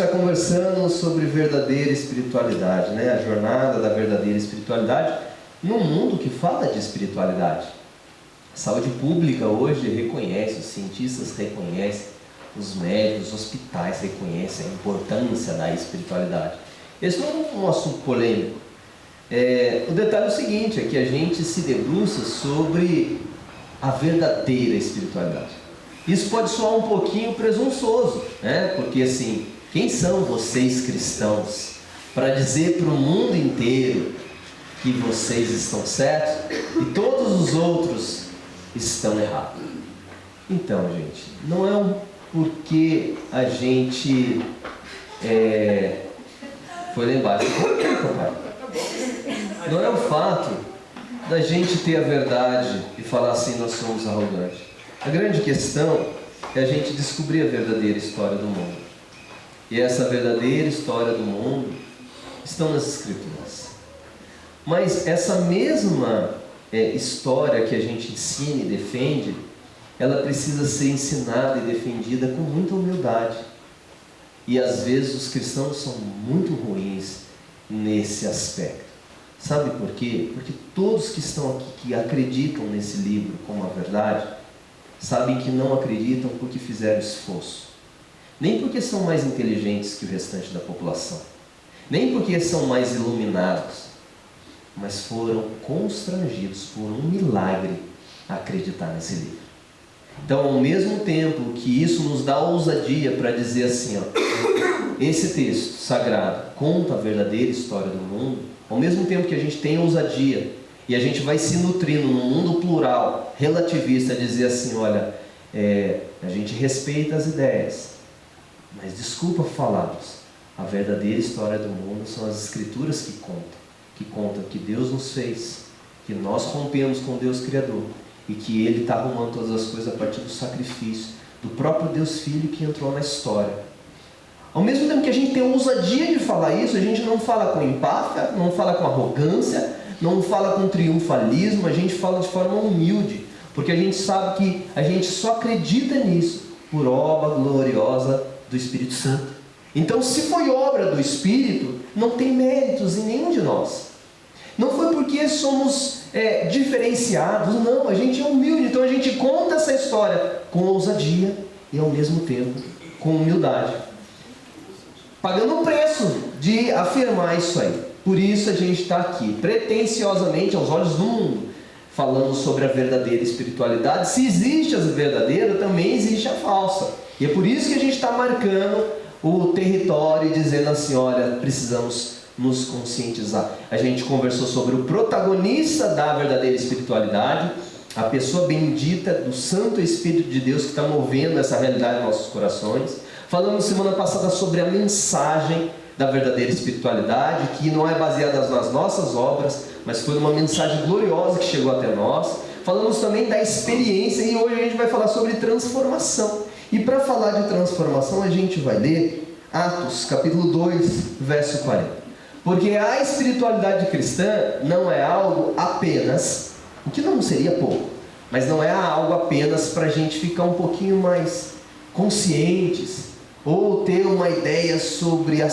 está conversando sobre verdadeira espiritualidade, né? A jornada da verdadeira espiritualidade num mundo que fala de espiritualidade. A saúde pública hoje reconhece, os cientistas reconhecem, os médicos, os hospitais reconhecem a importância da espiritualidade. Esse não é um assunto polêmico. O detalhe é o seguinte, é que a gente se debruça sobre a verdadeira espiritualidade. Isso pode soar um pouquinho presunçoso, né? Porque assim, quem são vocês cristãos para dizer para o mundo inteiro que vocês estão certos e todos os outros estão errados? Então, gente, não é um porque a gente foi lá embaixo. Não é o fato da gente ter a verdade e falar assim, nós somos arrogantes. A grande questão é a gente descobrir a verdadeira história do mundo. E essa verdadeira história do mundo estão nas Escrituras. Mas essa mesma história que a gente ensina e defende, ela precisa ser ensinada e defendida com muita humildade. E às vezes os cristãos são muito ruins nesse aspecto. Sabe por quê? Porque todos que estão aqui, que acreditam nesse livro como a verdade, sabem que não acreditam porque fizeram esforço. Nem porque são mais inteligentes que o restante da população. Nem porque são mais iluminados. Mas foram constrangidos por um milagre a acreditar nesse livro. Então, ao mesmo tempo que isso nos dá ousadia para dizer assim, esse texto sagrado conta a verdadeira história do mundo, ao mesmo tempo que a gente tem ousadia e a gente vai se nutrindo num mundo plural, relativista, a dizer assim, olha, a gente respeita as ideias, mas desculpa falarmos, a verdadeira história do mundo são as Escrituras que contam que Deus nos fez, que nós rompemos com Deus Criador e que Ele está arrumando todas as coisas a partir do sacrifício do próprio Deus Filho que entrou na história. Ao mesmo tempo que a gente tem a ousadia de falar isso, a gente não fala com empáfia, não fala com arrogância, não fala com triunfalismo, a gente fala de forma humilde, porque a gente sabe que a gente só acredita nisso por obra gloriosa do Espírito Santo. Então, se foi obra do Espírito, não tem méritos em nenhum de nós. Não foi porque somos diferenciados, não, a gente é humilde, então a gente conta essa história com ousadia e ao mesmo tempo com humildade, pagando o preço de afirmar isso aí. Por isso a gente está aqui, pretensiosamente aos olhos do mundo, falando sobre a verdadeira espiritualidade. Se existe a verdadeira, também existe a falsa. E é por isso que a gente está marcando o território e dizendo assim, olha, precisamos nos conscientizar. A gente conversou sobre o protagonista da verdadeira espiritualidade, a pessoa bendita do Santo Espírito de Deus que está movendo essa realidade em nossos corações. Falamos semana passada sobre a mensagem da verdadeira espiritualidade, que não é baseada nas nossas obras, mas foi uma mensagem gloriosa que chegou até nós. Falamos também da experiência e hoje a gente vai falar sobre transformação. E para falar de transformação a gente vai ler Atos capítulo 2, verso 40. Porque a espiritualidade cristã não é algo apenas, o que não seria pouco, mas não é algo apenas para a gente ficar um pouquinho mais conscientes, ou ter uma ideia sobre a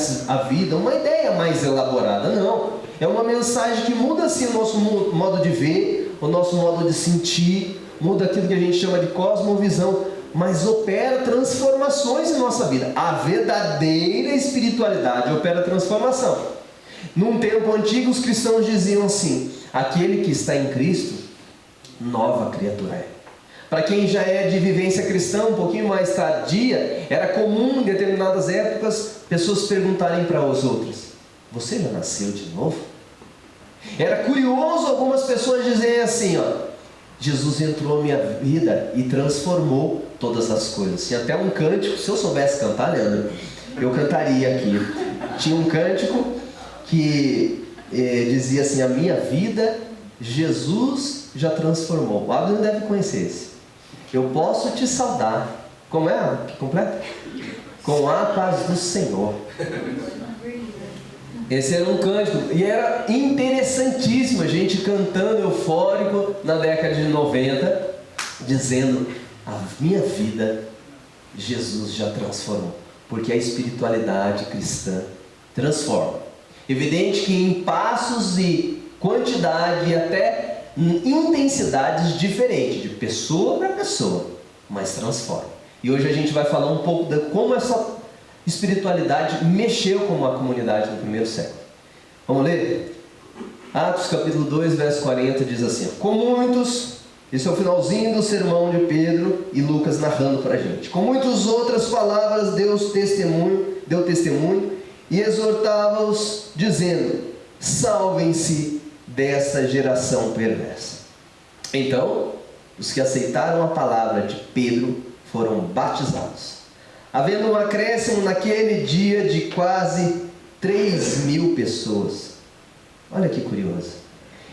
vida, uma ideia mais elaborada. Não, é uma mensagem que muda assim o nosso modo de ver, o nosso modo de sentir, muda aquilo que a gente chama de cosmovisão, mas opera transformações em nossa vida. A verdadeira espiritualidade opera transformação. Num tempo antigo os cristãos diziam assim, aquele que está em Cristo, nova criatura é. Para quem já é de vivência cristã um pouquinho mais tardia, era comum em determinadas épocas pessoas perguntarem para as outras, você já nasceu de novo? Era curioso algumas pessoas dizerem assim, Jesus entrou na minha vida e transformou todas as coisas. Tinha até um cântico, se eu soubesse cantar, Leandro, eu cantaria aqui. Tinha um cântico que dizia assim, a minha vida Jesus já transformou. O Abner deve conhecer esse. Eu posso te saudar. Como é? Completa? Com a paz do Senhor. Esse era um cântico. E era interessantíssimo a gente cantando eufórico na década de 90, dizendo, a minha vida Jesus já transformou. Porque a espiritualidade cristã transforma. Evidente que em passos e quantidade e até intensidades diferentes, de pessoa para pessoa, mas transforma. E hoje a gente vai falar um pouco de como essa espiritualidade mexeu com uma comunidade no primeiro século. Vamos ler? Atos capítulo 2, verso 40 diz assim: com muitos, esse é o finalzinho do sermão de Pedro e Lucas narrando para a gente. Com muitas outras palavras deu testemunho e exortava-os, dizendo: salvem-se desta geração perversa. Então, os que aceitaram a palavra de Pedro foram batizados, havendo um acréscimo naquele dia de quase 3.000 pessoas. Olha que curioso.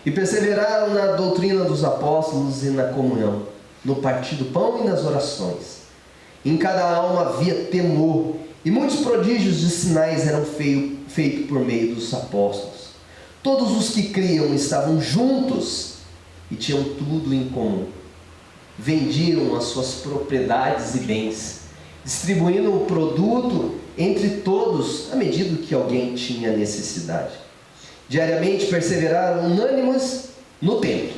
E perseveraram na doutrina dos apóstolos e na comunhão, no partir do pão e nas orações. Em cada alma havia temor, e muitos prodígios e sinais eram feitos por meio dos apóstolos. Todos os que criam estavam juntos e tinham tudo em comum. Vendiam as suas propriedades e bens, distribuindo o produto entre todos à medida que alguém tinha necessidade. Diariamente perseveraram unânimes no templo,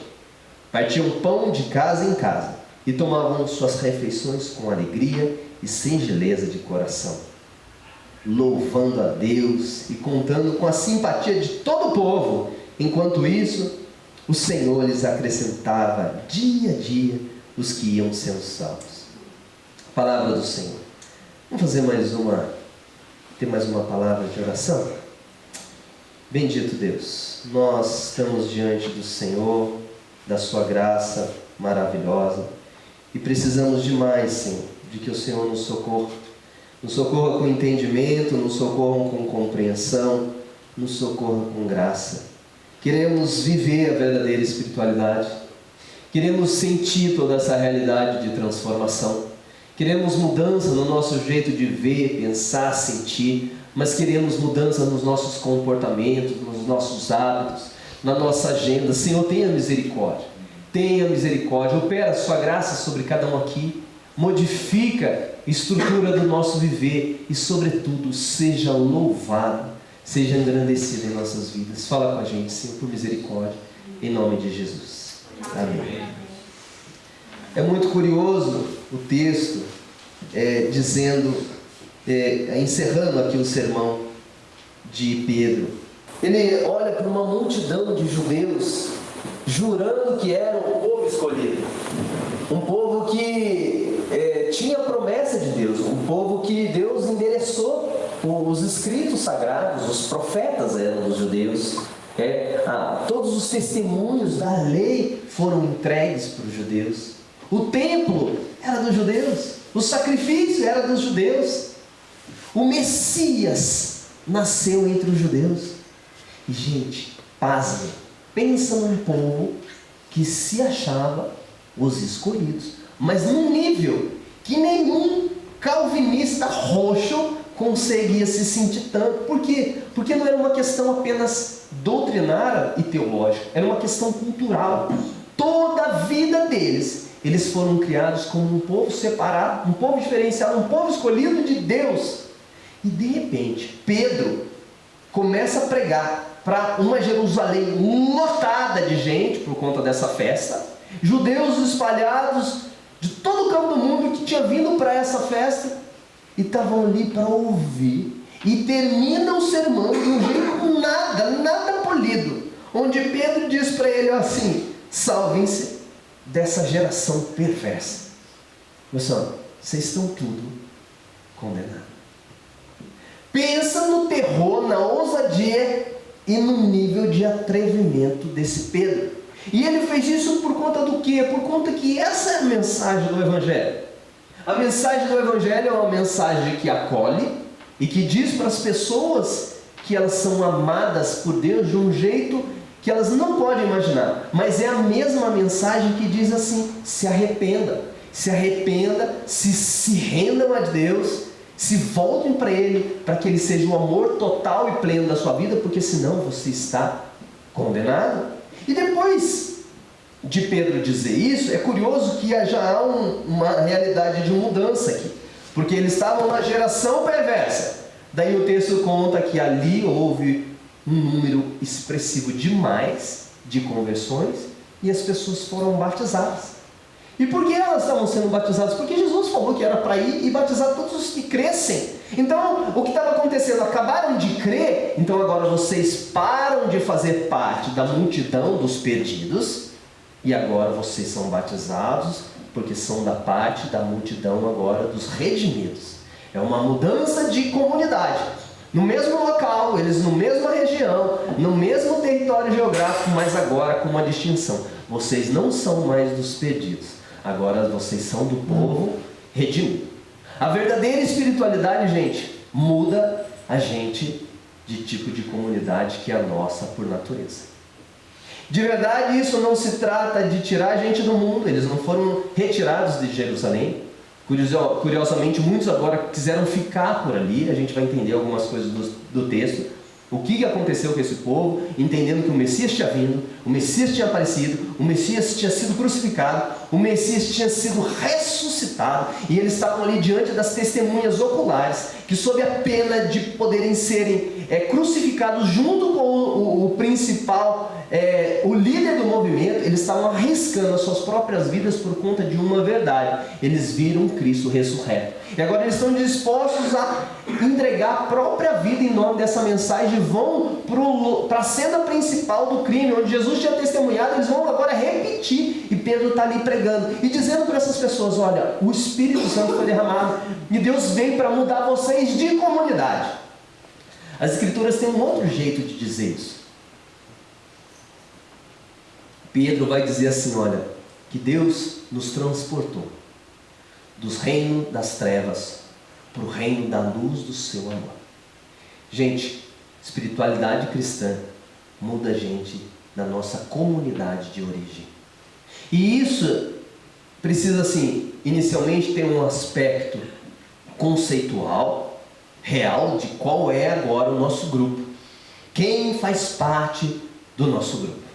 partiam pão de casa em casa e tomavam suas refeições com alegria e singeleza de coração, louvando a Deus e contando com a simpatia de todo o povo. Enquanto isso, o Senhor lhes acrescentava dia a dia os que iam sendo salvos. Palavra do Senhor. Vamos fazer ter mais uma palavra de oração? Bendito Deus, nós estamos diante do Senhor, da sua graça maravilhosa, e precisamos demais, Senhor, de que o Senhor nos socorra com entendimento, nos socorra com compreensão, nos socorra com graça. Queremos viver a verdadeira espiritualidade, queremos sentir toda essa realidade de transformação, queremos mudança no nosso jeito de ver, pensar, sentir, mas queremos mudança nos nossos comportamentos, nos nossos hábitos, na nossa agenda. Senhor, tenha misericórdia, opera a sua graça sobre cada um aqui, modifica a estrutura do nosso viver e, sobretudo, seja louvado, seja engrandecido em nossas vidas. Fala com a gente, Senhor, por misericórdia, em nome de Jesus. Amém. É muito curioso o texto encerrando aqui o sermão de Pedro. Ele olha para uma multidão de judeus, jurando que era um povo escolhido, um povo que tinha promessa de Deus, um povo que Deus endereçou. Os escritos sagrados, os profetas eram dos judeus, todos os testemunhos da lei foram entregues para os judeus, o templo era dos judeus, o sacrifício era dos judeus, o Messias nasceu entre os judeus. E, gente, pasme, pensa num povo que se achava os escolhidos, mas num nível que nenhum calvinista roxo conseguia se sentir tanto. Por quê? Porque não era uma questão apenas doutrinária e teológica, era uma questão cultural. Toda a vida deles, eles foram criados como um povo separado, um povo diferenciado, um povo escolhido de Deus. E de repente, Pedro começa a pregar para uma Jerusalém lotada de gente por conta dessa festa, judeus espalhados de todo o canto do mundo que tinha vindo para essa festa e estavam ali para ouvir, e termina o sermão de um jeito nada polido, onde Pedro diz para ele assim: salvem-se dessa geração perversa. Pessoal, vocês estão tudo condenados. Pensa no terror, na ousadia e no nível de atrevimento desse Pedro. E ele fez isso por conta do quê? Por conta que essa é a mensagem do Evangelho. A mensagem do Evangelho é uma mensagem que acolhe e que diz para as pessoas que elas são amadas por Deus de um jeito que elas não podem imaginar. Mas é a mesma mensagem que diz assim: se arrependa, se rendam a Deus, se voltem para Ele, para que Ele seja o amor total e pleno da sua vida, porque senão você está condenado. E depois de Pedro dizer isso, é curioso que já há uma realidade de mudança aqui. porque eles estavam na geração perversa. Daí o texto conta que ali houve um número expressivo demais de conversões e as pessoas foram batizadas. E por que elas estavam sendo batizadas? Porque Jesus falou que era para ir e batizar todos os que crescem. Então, o que estava acontecendo? Acabaram de crer, então agora vocês param de fazer parte da multidão dos perdidos e agora vocês são batizados porque são da parte da multidão agora dos redimidos. É uma mudança de comunidade. No mesmo local, eles na mesma região, no mesmo território geográfico, mas agora com uma distinção. Vocês não são mais dos perdidos. Agora vocês são do povo redimido. A verdadeira espiritualidade, gente, muda a gente de tipo de comunidade que é a nossa por natureza. De verdade, isso não se trata de tirar a gente do mundo. Eles não foram retirados de Jerusalém. Curiosamente, muitos agora quiseram ficar por ali. A gente vai entender algumas coisas do texto. O que aconteceu com esse povo, entendendo que o Messias tinha vindo, o Messias tinha aparecido, o Messias tinha sido crucificado, o Messias tinha sido ressuscitado, e eles estavam ali diante das testemunhas oculares, que sob a pena de poderem serem crucificados junto com o principal, o líder do movimento, eles estavam arriscando as suas próprias vidas por conta de uma verdade. Eles viram Cristo ressurreto. E agora eles estão dispostos a entregar a própria vida em nome dessa mensagem e vão para a cena principal do crime, onde Jesus tinha testemunhado. Eles vão agora repetir. E Pedro está ali pregando e dizendo para essas pessoas: olha, o Espírito Santo foi derramado e Deus veio para mudar vocês de comunidade. As Escrituras têm um outro jeito de dizer isso. Pedro vai dizer assim: olha, que Deus nos transportou dos reinos das trevas para o reino da luz do seu amor. Gente, espiritualidade cristã muda a gente na nossa comunidade de origem. E isso precisa, assim, inicialmente ter um aspecto conceitual, real, de qual é agora o nosso grupo. Quem faz parte do nosso grupo?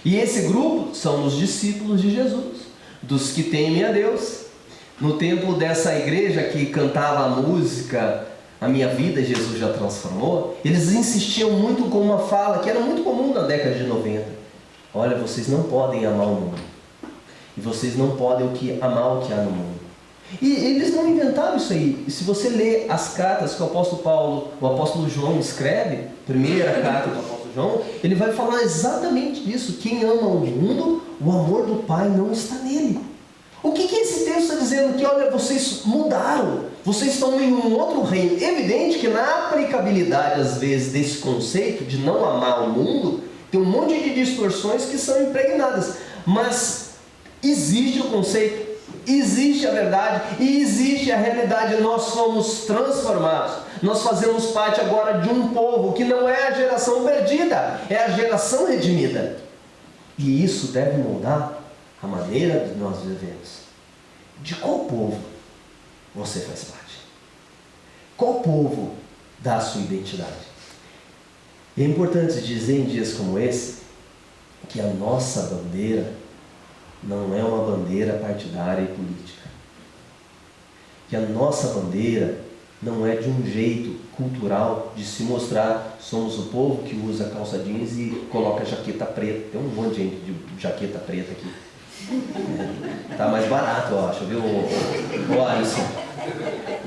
E esse grupo são os discípulos de Jesus, dos que temem a Deus. No tempo dessa igreja que cantava a música A Minha Vida Jesus Já Transformou, eles insistiam muito com uma fala que era muito comum na década de 90. Olha, vocês não podem amar o mundo. E vocês não podem amar o que há no mundo. E eles não inventaram isso aí. E se você ler as cartas que o apóstolo João escreve, primeira carta do apóstolo João, ele vai falar exatamente disso. Quem ama o mundo, o amor do Pai não está nele. O que esse texto está dizendo? Que, olha, vocês mudaram, vocês estão em um outro reino. Evidente que na aplicabilidade, às vezes, desse conceito de não amar o mundo, tem um monte de distorções que são impregnadas. Mas existe o conceito, existe a verdade e existe a realidade. Nós somos transformados. Nós fazemos parte agora de um povo que não é a geração perdida, é a geração redimida. E isso deve mudar a maneira de nós vivemos. De qual povo você faz parte? Qual povo dá a sua identidade? E é importante dizer em dias como esse que a nossa bandeira não é uma bandeira partidária e política. Que a nossa bandeira não é de um jeito cultural de se mostrar: somos o povo que usa calça jeans e coloca jaqueta preta. Tem um monte de gente de jaqueta preta aqui. Tá mais barato, eu acho, viu, o Alisson?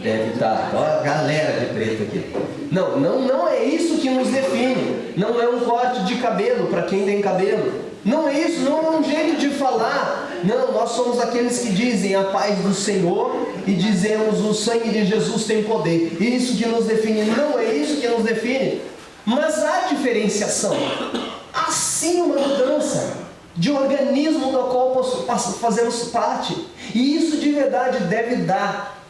Deve estar. Olha a galera de preto aqui. Não é isso que nos define. Não é um corte de cabelo para quem tem cabelo. Não é isso, não é um jeito de falar. Não, nós somos aqueles que dizem a paz do Senhor e dizemos o sangue de Jesus tem poder. Isso que nos define. Não é isso que nos define. Mas há diferenciação. Há sim uma mudança de organismo do qual fazemos parte. E isso de verdade deve dar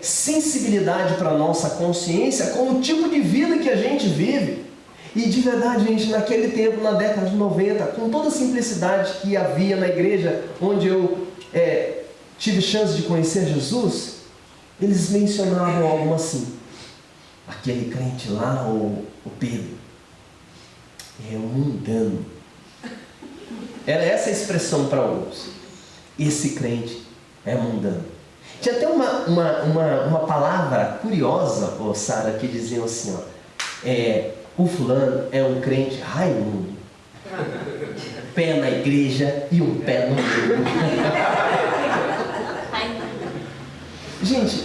sensibilidade para a nossa consciência com o tipo de vida que a gente vive. E de verdade, gente, naquele tempo, na década de 90, com toda a simplicidade que havia na igreja onde eu tive chance de conhecer Jesus, eles mencionavam algo assim: aquele crente lá, o Pedro, é um mundano. Era essa a expressão para alguns. Esse crente é mundano. Tinha até uma palavra curiosa, Sara, que diziam assim, o fulano é um crente Raimundo. Pé na igreja e um pé no mundo. Gente,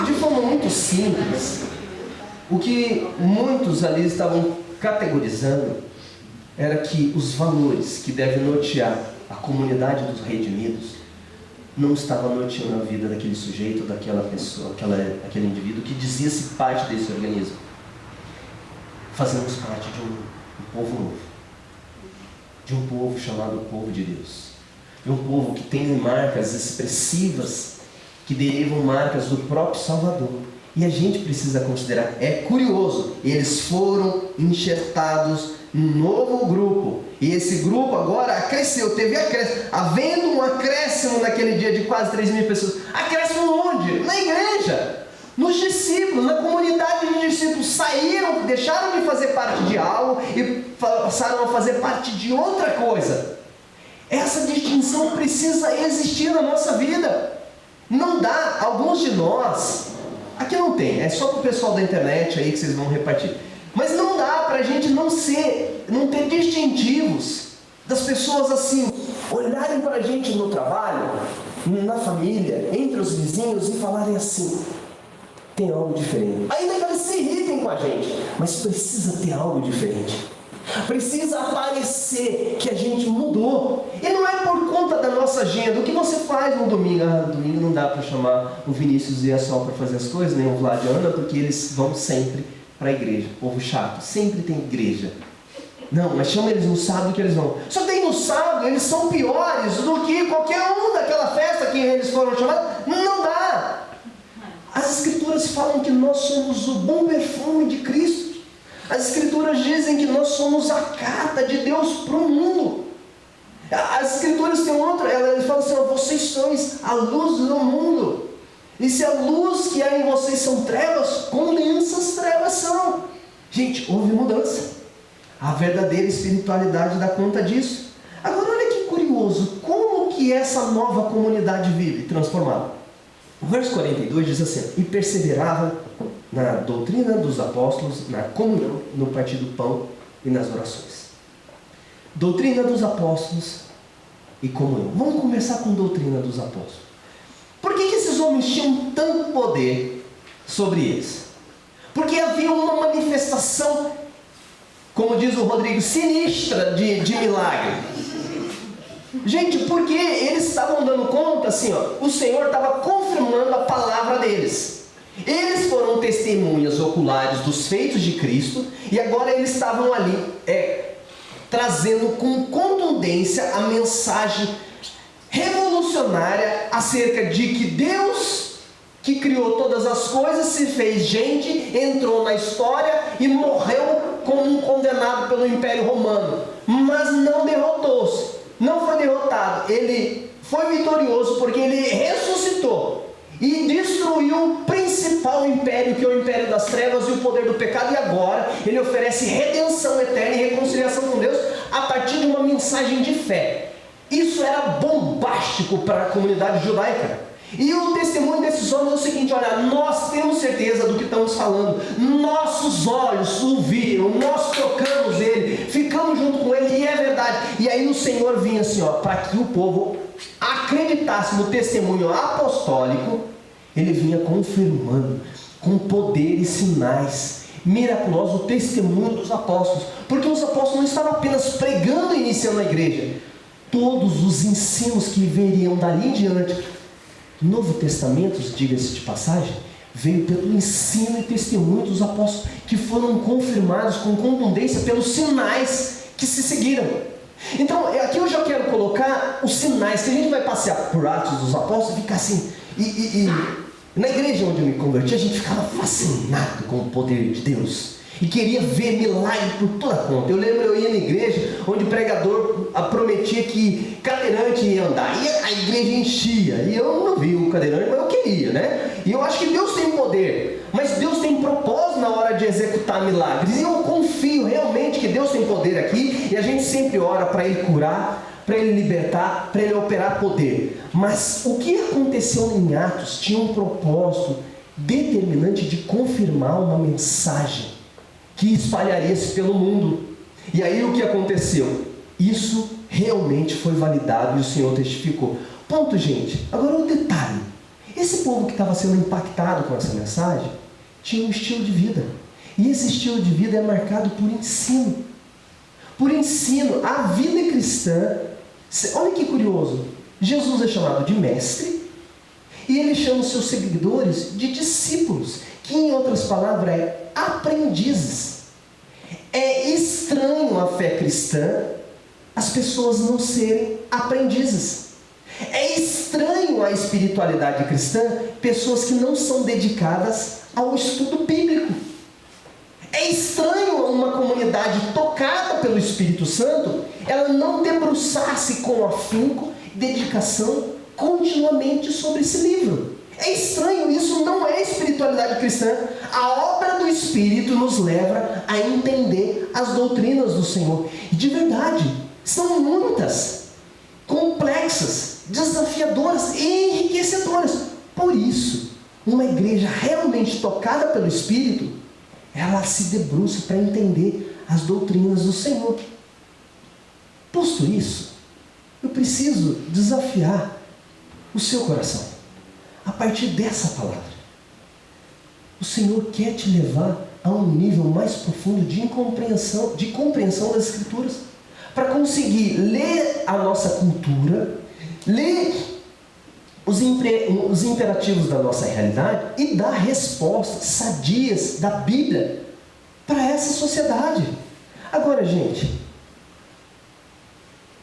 de forma muito simples, o que muitos ali estavam categorizando era que os valores que devem nortear a comunidade dos redimidos não estavam norteando a vida daquele sujeito, daquela pessoa, aquele indivíduo que dizia-se parte desse organismo. Fazemos parte de um povo novo, de um povo chamado povo de Deus, de um povo que tem marcas expressivas que derivam marcas do próprio Salvador. E a gente precisa considerar, é curioso, eles foram enxertados num novo grupo, e esse grupo agora cresceu, teve acréscimo, havendo um acréscimo naquele dia de quase 3.000 pessoas. Acréscimo onde? Na igreja, nos discípulos, na comunidade de discípulos. Saíram, deixaram de fazer parte de algo e passaram a fazer parte de outra coisa. Essa distinção precisa existir na nossa vida. Não dá, alguns de nós, aqui não tem, é só para o pessoal da internet aí que vocês vão repartir, mas não dá para a gente não ter distintivos das pessoas assim, olharem para a gente no trabalho, na família, entre os vizinhos e falarem assim, tem algo diferente. Ainda que eles se irritem com a gente, mas precisa ter algo diferente. Precisa aparecer que a gente mudou. E não é por conta da nossa agenda. O que você faz no domingo? Domingo não dá para chamar o Vinícius e a Sol para fazer as coisas, nem o Vlad e a Ana, porque eles vão sempre para a igreja. Povo chato, sempre tem igreja. Não, mas chama eles no sábado que eles vão. Só tem no sábado, eles são piores do que qualquer um daquela festa que eles foram chamados. Não dá. As escrituras falam que nós somos o bom perfume de Cristo. As escrituras dizem que nós somos a carta de Deus para o mundo. As escrituras têm outra, elas falam assim, vocês sois a luz do mundo. E se a luz que há em vocês são trevas, como essas trevas são. Gente, houve mudança. A verdadeira espiritualidade dá conta disso. Agora olha que curioso, como que essa nova comunidade vive transformada? O verso 42 diz assim, e perseveravam na doutrina dos apóstolos, na comunhão, no partir do pão e nas orações. Doutrina dos apóstolos e comunhão. Vamos começar com doutrina dos apóstolos. Por que esses homens tinham tanto poder sobre eles? Porque havia uma manifestação, como diz o Rodrigo, sinistra de milagre. Gente, porque eles estavam dando conta, assim, o Senhor estava confirmando a palavra deles. Eles foram testemunhas oculares dos feitos de Cristo, e agora eles estavam ali trazendo com contundência a mensagem revolucionária acerca de que Deus, que criou todas as coisas, se fez gente, entrou na história e morreu como um condenado pelo Império Romano, mas não derrotou-se, não foi derrotado, ele foi vitorioso porque ele ressuscitou e destruiu o principal império, que é o império das trevas e o poder do pecado, e agora ele oferece redenção eterna e reconciliação com Deus a partir de uma mensagem de fé. Isso era bombástico para a comunidade judaica. E o testemunho desses homens é o seguinte, olha, nós temos certeza do que estamos falando, nossos olhos o viram, nós tocamos ele, ficamos junto com ele, e é verdade. E aí o Senhor vinha assim, para que o povo acreditasse no testemunho apostólico, ele vinha confirmando com poder e sinais miraculosos o testemunho dos apóstolos, porque os apóstolos não estavam apenas pregando e iniciando a igreja, todos os ensinos que viriam dali em diante. O Novo Testamento, diga-se de passagem, veio pelo ensino e testemunho dos apóstolos, que foram confirmados com contundência pelos sinais que se seguiram. Então, aqui eu já quero colocar os sinais, que a gente vai passear por Atos dos Apóstolos e ficar assim, na igreja onde eu me converti, a gente ficava fascinado com o poder de Deus, e queria ver milagre por toda conta. Eu lembro, eu ia na igreja onde o pregador prometia que cadeirante ia andar, e a igreja enchia, e eu não vi o cadeirante, mas eu queria, né? E eu acho que Deus tem poder, mas Deus tem propósito na hora de executar milagres, e eu confio realmente que Deus tem poder aqui, e a gente sempre ora para Ele curar, para ele libertar, para ele operar poder. Mas o que aconteceu em Atos tinha um propósito determinante de confirmar uma mensagem que espalharia-se pelo mundo. E aí o que aconteceu? Isso realmente foi validado e o Senhor testificou. Ponto, gente. Agora um detalhe. Esse povo que estava sendo impactado com essa mensagem tinha um estilo de vida. E esse estilo de vida é marcado por ensino. Por ensino. A vida cristã, olha que curioso. Jesus é chamado de mestre e ele chama os seus seguidores de discípulos, que em outras palavras é aprendizes. É estranho a fé cristã as pessoas não serem aprendizes. É estranho a espiritualidade cristã pessoas que não são dedicadas ao estudo bíblico. É estranho uma comunidade tocada pelo Espírito Santo ela não debruçar-se com afinco, dedicação continuamente sobre esse livro. É estranho, isso não é espiritualidade cristã. A obra do Espírito nos leva a entender as doutrinas do Senhor. E de verdade, são muitas, complexas, desafiadoras e enriquecedoras. Por isso, uma igreja realmente tocada pelo Espírito, ela se debruça para entender as doutrinas do Senhor. Posto isso, eu preciso desafiar o seu coração a partir dessa palavra. O Senhor quer te levar a um nível mais profundo de compreensão das Escrituras, para conseguir ler a nossa cultura, ler os imperativos da nossa realidade e dar respostas sadias da Bíblia para essa sociedade. Agora, gente,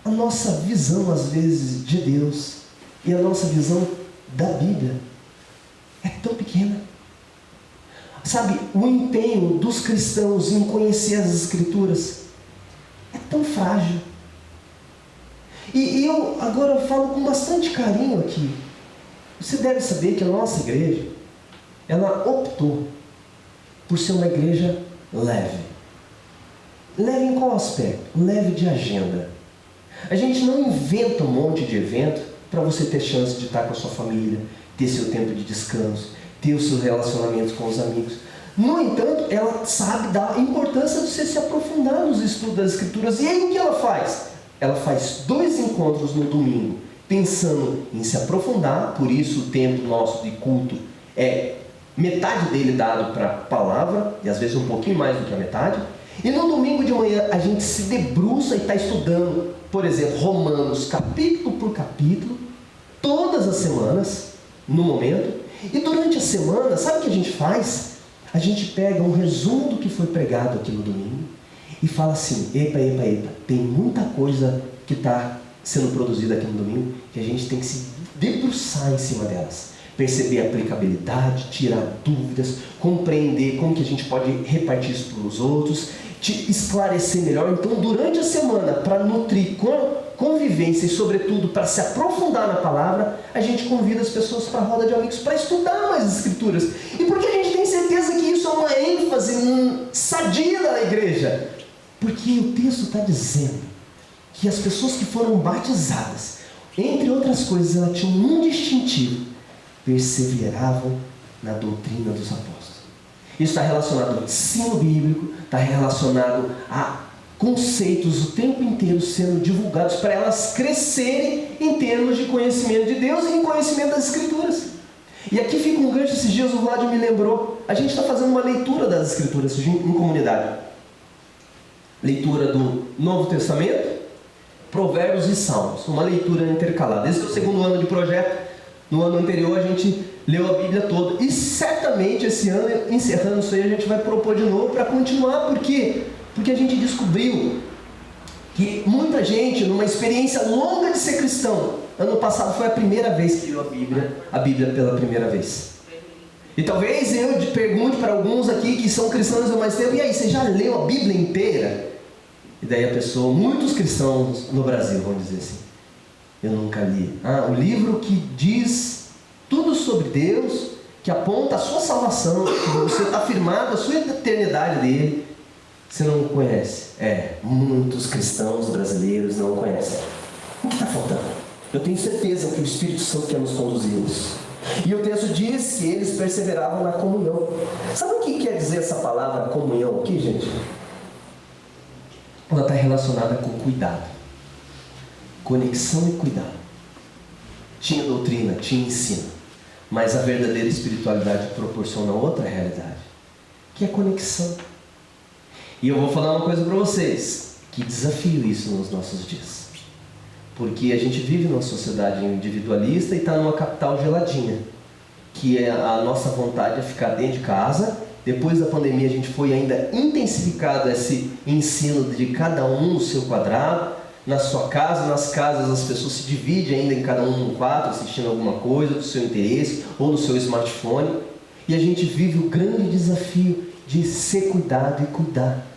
a nossa visão às vezes de Deus e a nossa visão da Bíblia é tão pequena. Sabe, o empenho dos cristãos em conhecer as Escrituras é tão frágil. E eu agora falo com bastante carinho aqui. Você deve saber que a nossa igreja, ela optou por ser uma igreja leve. Leve em qual aspecto? Leve de agenda. A gente não inventa um monte de evento para você ter chance de estar com a sua família, ter seu tempo de descanso, ter os seus relacionamentos com os amigos. No entanto, ela sabe da importância de você se aprofundar nos estudos das Escrituras. E aí o que ela faz? Ela faz 2 encontros no domingo, pensando em se aprofundar. Por isso o tempo nosso de culto é metade dele dado para a palavra, e às vezes um pouquinho mais do que a metade. E no domingo de manhã a gente se debruça e está estudando, por exemplo, Romanos capítulo por capítulo, todas as semanas, no momento. E durante a semana, sabe o que a gente faz? A gente pega um resumo do que foi pregado aqui no domingo e fala assim, epa, tem muita coisa que está sendo produzida aqui no domingo que a gente tem que se debruçar em cima delas. Perceber a aplicabilidade, tirar dúvidas, compreender como que a gente pode repartir isso para os outros, te esclarecer melhor. Então, durante a semana, para nutrir convivência e, sobretudo, para se aprofundar na palavra, a gente convida as pessoas para a roda de amigos para estudar mais as Escrituras. E por que a gente tem certeza que isso é uma ênfase sadia da igreja? Porque o texto está dizendo que as pessoas que foram batizadas, entre outras coisas, elas tinham um distintivo: perseveravam na doutrina dos apóstolos. Isso está relacionado ao ensino bíblico, está relacionado a conceitos o tempo inteiro sendo divulgados para elas crescerem em termos de conhecimento de Deus e em conhecimento das Escrituras. E aqui fica um gancho. Esses dias o Vlad me lembrou, a gente está fazendo uma leitura das Escrituras em comunidade. Leitura do Novo Testamento, Provérbios e Salmos, uma leitura intercalada. Esse é o 2º ano de projeto. No ano anterior a gente leu a Bíblia toda. E certamente esse ano, encerrando isso aí, a gente vai propor de novo para continuar. Por quê? Porque a gente descobriu que muita gente, numa experiência longa de ser cristão, ano passado foi a primeira vez que leu a Bíblia pela primeira vez. E talvez eu pergunte para alguns aqui que são cristãos há mais tempo: e aí, você já leu a Bíblia inteira? E daí a pessoa, muitos cristãos no Brasil vão dizer assim: eu nunca li. O livro que diz tudo sobre Deus, que aponta a sua salvação, que você está firmado a sua eternidade dele, você não conhece. Muitos cristãos brasileiros não conhecem. O que está faltando? Eu tenho certeza que o Espírito Santo quer nos conduzir nisso. E o texto diz que eles perseveravam na comunhão. Sabe o que quer dizer essa palavra comunhão aqui, gente? Ela está relacionada com cuidado. Conexão e cuidado. Tinha doutrina, tinha ensino. Mas a verdadeira espiritualidade proporciona outra realidade, que é conexão. E eu vou falar uma coisa para vocês. Que desafio isso nos nossos dias. Porque a gente vive numa sociedade individualista e está numa capital geladinha. Que é a nossa vontade é ficar dentro de casa. Depois da pandemia a gente foi ainda intensificado esse ensino de cada um no seu quadrado. Na sua casa, nas casas as pessoas se dividem ainda em cada um no quarto, assistindo alguma coisa do seu interesse ou no seu smartphone. E a gente vive o grande desafio de ser cuidado e cuidar.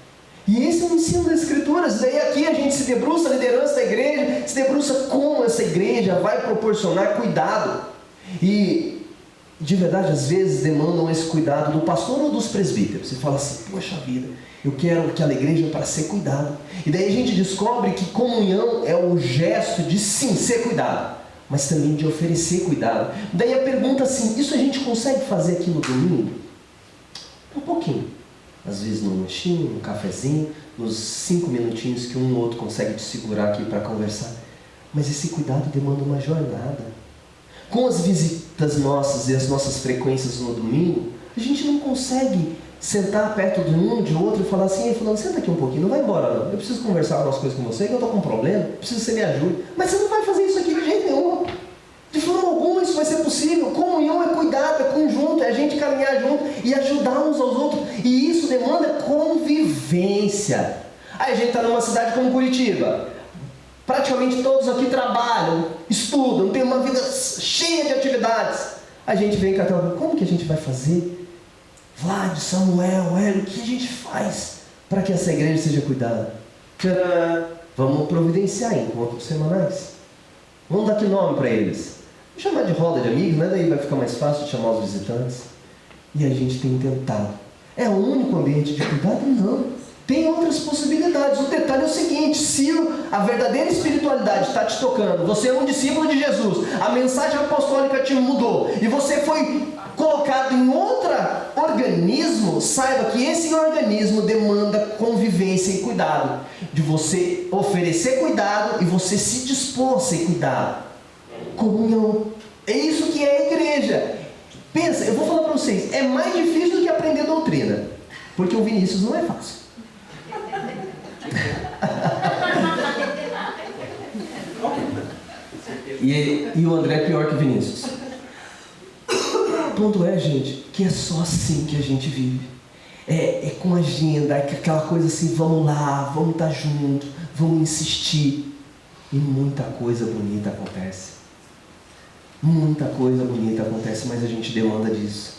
E esse é o ensino das Escrituras. Daí aqui a gente se debruça, a liderança da igreja, se debruça como essa igreja vai proporcionar cuidado. E, de verdade, às vezes demandam esse cuidado do pastor ou dos presbíteros. Você fala assim, poxa vida, eu quero aquela igreja para ser cuidado. E daí a gente descobre que comunhão é o gesto de sim, ser cuidado, mas também de oferecer cuidado. Daí a pergunta assim, isso a gente consegue fazer aqui no domingo? Um pouquinho. Às vezes num lanchinho, num cafezinho, nos 5 minutinhos que um ou outro consegue te segurar aqui para conversar. Mas esse cuidado demanda uma jornada. Com as visitas nossas e as nossas frequências no domingo, a gente não consegue sentar perto de um, de outro e falar assim, fulano, senta aqui um pouquinho, não vai embora não. Eu preciso conversar algumas coisas com você, que eu estou com um problema, preciso que você me ajude. Mas você não vai fazer isso aqui de jeito nenhum. De forma alguma isso vai ser possível. Comunhão é cuidado, é conjunto, é a gente caminhar junto e ajudar uns aos outros. E isso demanda convivência. Aí a gente está numa cidade como Curitiba. Praticamente todos aqui trabalham, estudam, têm uma vida cheia de atividades. A gente vem cá, como que a gente vai fazer? Vlad, Samuel, Hélio, o que a gente faz para que essa igreja seja cuidada? Vamos providenciar encontros semanais. Vamos dar que nome para eles? Vou chamar de roda de amigos, né? Daí vai ficar mais fácil de chamar os visitantes. E a gente tem tentado. É o único ambiente de cuidado? Não. Tem outras possibilidades. O detalhe é o seguinte, se a verdadeira espiritualidade está te tocando, você é um discípulo de Jesus, a mensagem apostólica te mudou, e você foi colocado em outro organismo, saiba que esse organismo demanda convivência e cuidado. De você oferecer cuidado e você se dispor a ser cuidado. Comunhão. É isso que é a igreja. Pensa, eu vou falar para vocês, é mais difícil do que aprender doutrina. Porque o Vinícius não é fácil. E o André é pior que o Vinícius. O ponto é, gente, que é só assim que a gente vive. É com agenda, é aquela coisa assim, vamos lá, vamos estar junto, vamos insistir. E muita coisa bonita acontece. Muita coisa bonita acontece, mas a gente demanda disso.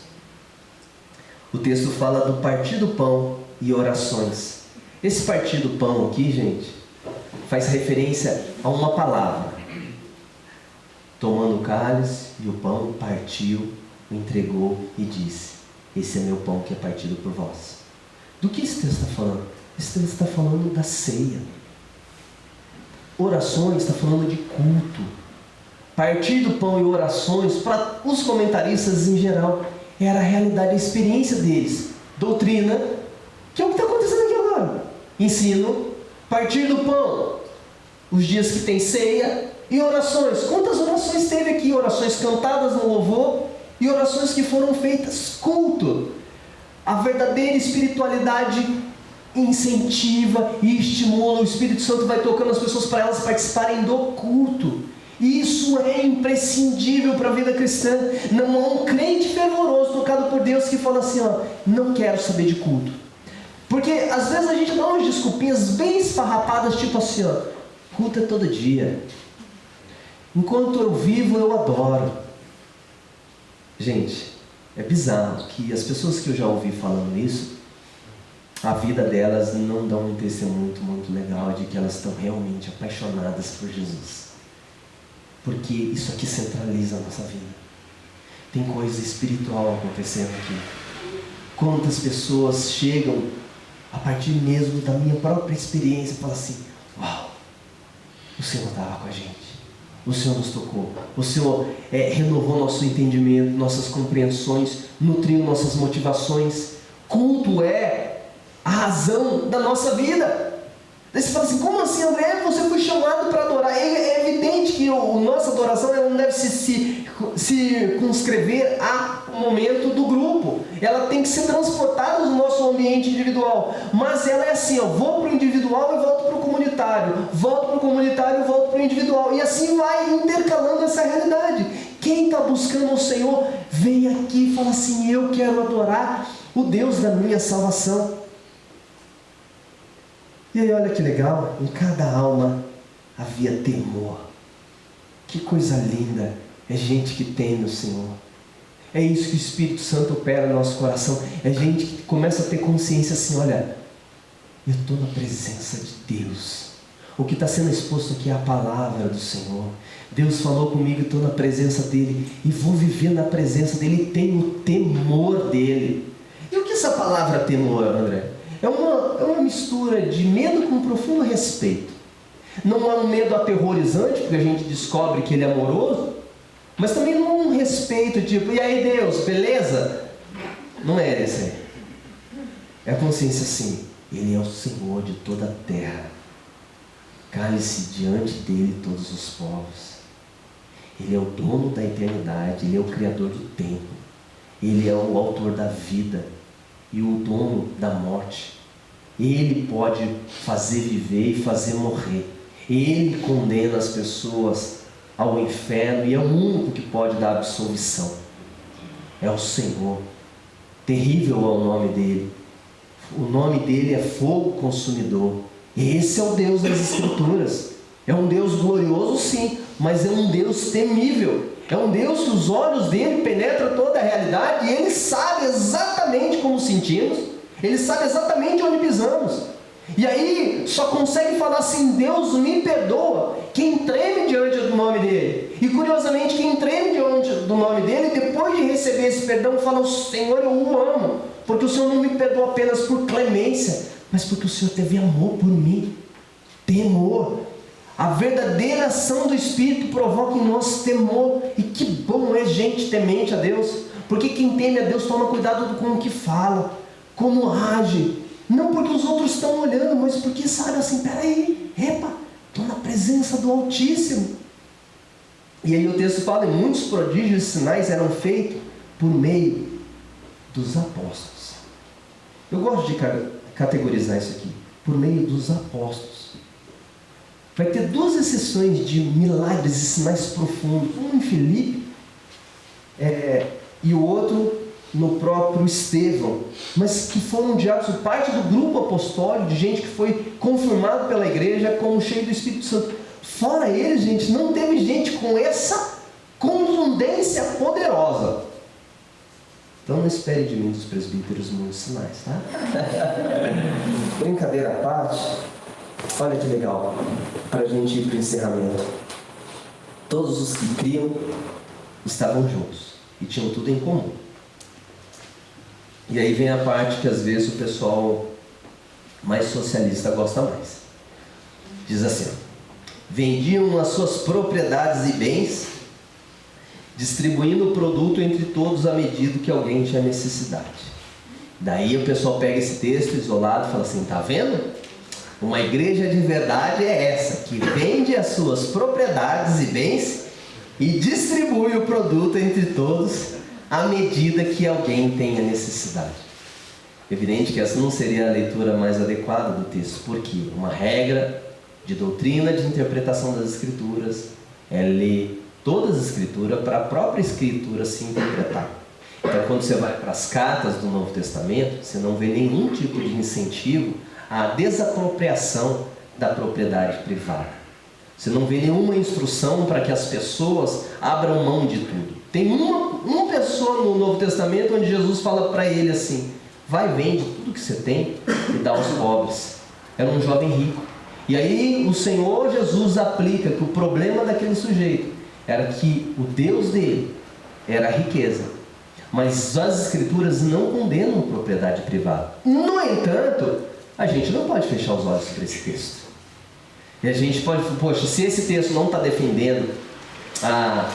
O texto fala do partir do pão e orações. Esse partir do pão aqui, gente, faz referência a uma palavra. Tomando o cálice e o pão, partiu, o entregou e disse: esse é meu pão que é partido por vós. Do que esse texto está falando? Esse texto está falando da ceia. Orações está falando de culto. Partir do pão e orações, para os comentaristas em geral, era a realidade, a experiência deles. Doutrina, que é o que está acontecendo aqui agora. Ensino, partir do pão, os dias que tem ceia e orações. Quantas orações teve aqui? Orações cantadas no louvor e orações que foram feitas, culto. A verdadeira espiritualidade incentiva e estimula, o Espírito Santo vai tocando as pessoas para elas participarem do culto. Isso é imprescindível para a vida cristã. Não há um crente fervoroso tocado por Deus que fala assim, ó, não quero saber de culto. Porque às vezes a gente dá umas desculpinhas bem esfarrapadas, tipo assim, ó, culto é todo dia. Enquanto eu vivo, eu adoro. Gente, é bizarro que as pessoas que eu já ouvi falando isso, a vida delas não dá um testemunho muito legal de que elas estão realmente apaixonadas por Jesus. Porque isso aqui centraliza a nossa vida. Tem coisa espiritual acontecendo aqui. Quantas pessoas chegam, a partir mesmo da minha própria experiência, e falam assim, uau, o Senhor estava com a gente. O Senhor nos tocou. O Senhor renovou nosso entendimento, nossas compreensões, nutriu nossas motivações. Culto é a razão da nossa vida. Daí você fala assim, como assim, André? Você foi chamado para adorar. É evidente que a nossa adoração ela não deve se circunscrever ao momento do grupo. Ela tem que ser transportada no nosso ambiente individual. Mas ela é assim, vou para o individual e volto para o comunitário. Volto para o comunitário e volto para o individual. E assim vai intercalando essa realidade. Quem está buscando o Senhor, vem aqui e fala assim, eu quero adorar o Deus da minha salvação. E aí olha que legal, em cada alma havia temor. Que coisa linda, é gente que teme o Senhor. É isso que o Espírito Santo opera no nosso coração. É gente que começa a ter consciência assim, olha, eu estou na presença de Deus. O que está sendo exposto aqui é a palavra do Senhor. Deus falou comigo, estou na presença dEle e vou viver na presença dEle e tenho o temor dEle. E o que é essa palavra temor, André? É uma mistura de medo com profundo respeito. Não é um medo aterrorizante, porque a gente descobre que Ele é amoroso, mas também não é um respeito, tipo, e aí Deus, beleza? Não é esse aí. É a consciência assim, Ele é o Senhor de toda a terra. Cale-se diante dEle todos os povos. Ele é o dono da eternidade, Ele é o Criador do tempo. Ele é o autor da vida e o dono da morte. Ele pode fazer viver e fazer morrer. Ele condena as pessoas ao inferno e é o único que pode dar absolvição. É o Senhor. Terrível é o nome dele. O nome dele é fogo consumidor. Esse é o Deus das Escrituras. É um Deus glorioso, sim, mas é um Deus temível. É um Deus que os olhos dele penetram toda a realidade e ele sabe exatamente como sentimos, ele sabe exatamente onde pisamos. E aí só consegue falar assim, Deus me perdoa, quem treme diante do nome dele. E curiosamente, quem treme diante do nome dele, depois de receber esse perdão, fala, Senhor, eu o amo, porque o Senhor não me perdoa apenas por clemência, mas porque o Senhor teve amor por mim, temor. A verdadeira ação do Espírito provoca em nós temor. E que bom é gente temente a Deus. Porque quem teme a Deus toma cuidado com o que fala, como age. Não porque os outros estão olhando, mas porque sabe assim, peraí, estou na presença do Altíssimo. E aí o texto fala, e muitos prodígios e sinais eram feitos por meio dos apóstolos. Eu gosto de categorizar isso aqui, por meio dos apóstolos. Vai ter duas exceções de milagres e sinais profundos. Um em Filipe e o outro no próprio Estevão. Mas que foram diáconos, parte do grupo apostólico, de gente que foi confirmado pela igreja como cheio do Espírito Santo. Fora eles, gente, não teve gente com essa contundência poderosa. Então não espere de mim dos presbíteros muitos sinais, tá? Brincadeira à parte. Olha que legal, para a gente ir para o encerramento. Todos os que criam estavam juntos e tinham tudo em comum. E aí vem a parte que às vezes o pessoal mais socialista gosta mais. Diz assim, vendiam as suas propriedades e bens, distribuindo o produto entre todos à medida que alguém tinha necessidade. Daí o pessoal pega esse texto isolado e fala assim, tá vendo? Uma igreja de verdade é essa, que vende as suas propriedades e bens e distribui o produto entre todos à medida que alguém tenha necessidade. Evidente que essa não seria a leitura mais adequada do texto, porque uma regra de doutrina de interpretação das Escrituras é ler todas as Escrituras para a própria Escritura se interpretar. Então, quando você vai para as cartas do Novo Testamento, você não vê nenhum tipo de incentivo à desapropriação da propriedade privada. Você não vê nenhuma instrução para que as pessoas abram mão de tudo. Tem uma pessoa no Novo Testamento onde Jesus fala para ele assim, vai, vende tudo que você tem e dá aos pobres. Era um jovem rico. E aí o Senhor Jesus aplica que o problema daquele sujeito era que o Deus dele era a riqueza. Mas as Escrituras não condenam propriedade privada. No entanto, a gente não pode fechar os olhos para esse texto. E a gente pode, poxa, se esse texto não está defendendo a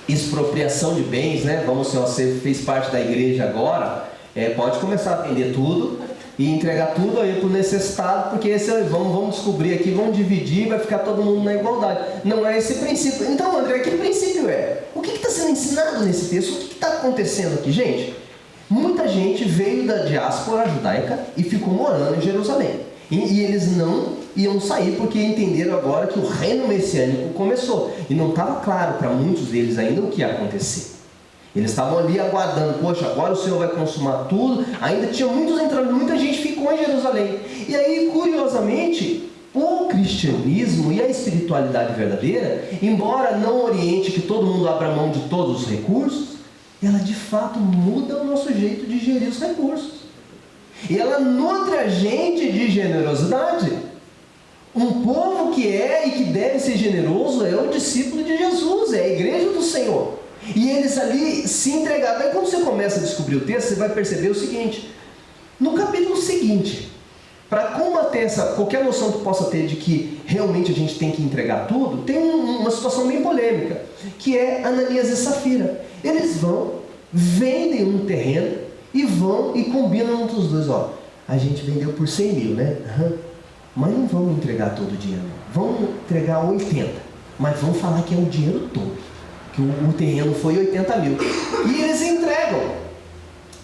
expropriação de bens, né? Vamos, se você fez parte da igreja agora, pode começar a vender tudo e entregar tudo aí para o necessitado, porque vamos descobrir aqui, vamos dividir, vai ficar todo mundo na igualdade. Não é esse princípio. Então, André, que princípio é? O que está sendo ensinado nesse texto? O que está acontecendo aqui, gente? Muita gente veio da diáspora judaica e ficou morando em Jerusalém. E eles não iam sair porque entenderam agora que o reino messiânico começou. E não estava claro para muitos deles ainda o que ia acontecer. Eles estavam ali aguardando, poxa, agora o Senhor vai consumar tudo. Ainda tinha muitos entrando, muita gente ficou em Jerusalém. E aí, curiosamente, o cristianismo e a espiritualidade verdadeira, embora não oriente que todo mundo abra mão de todos os recursos, ela de fato muda o nosso jeito de gerir os recursos. E ela nutre a gente de generosidade. Um povo que é e que deve ser generoso é o discípulo de Jesus, é a igreja do Senhor. E eles ali se entregaram. Aí quando você começa a descobrir o texto, você vai perceber o seguinte: no capítulo seguinte, para combater qualquer noção que possa ter de que realmente a gente tem que entregar tudo, tem uma situação bem polêmica, que é Ananias e Safira. Eles vão, vendem um terreno e vão e combinam entre os dois. A gente vendeu por 100 mil, né? Mas não vamos entregar todo o dinheiro. Vamos entregar 80, mas vamos falar que é o dinheiro todo, que o terreno foi 80 mil. E eles entregam.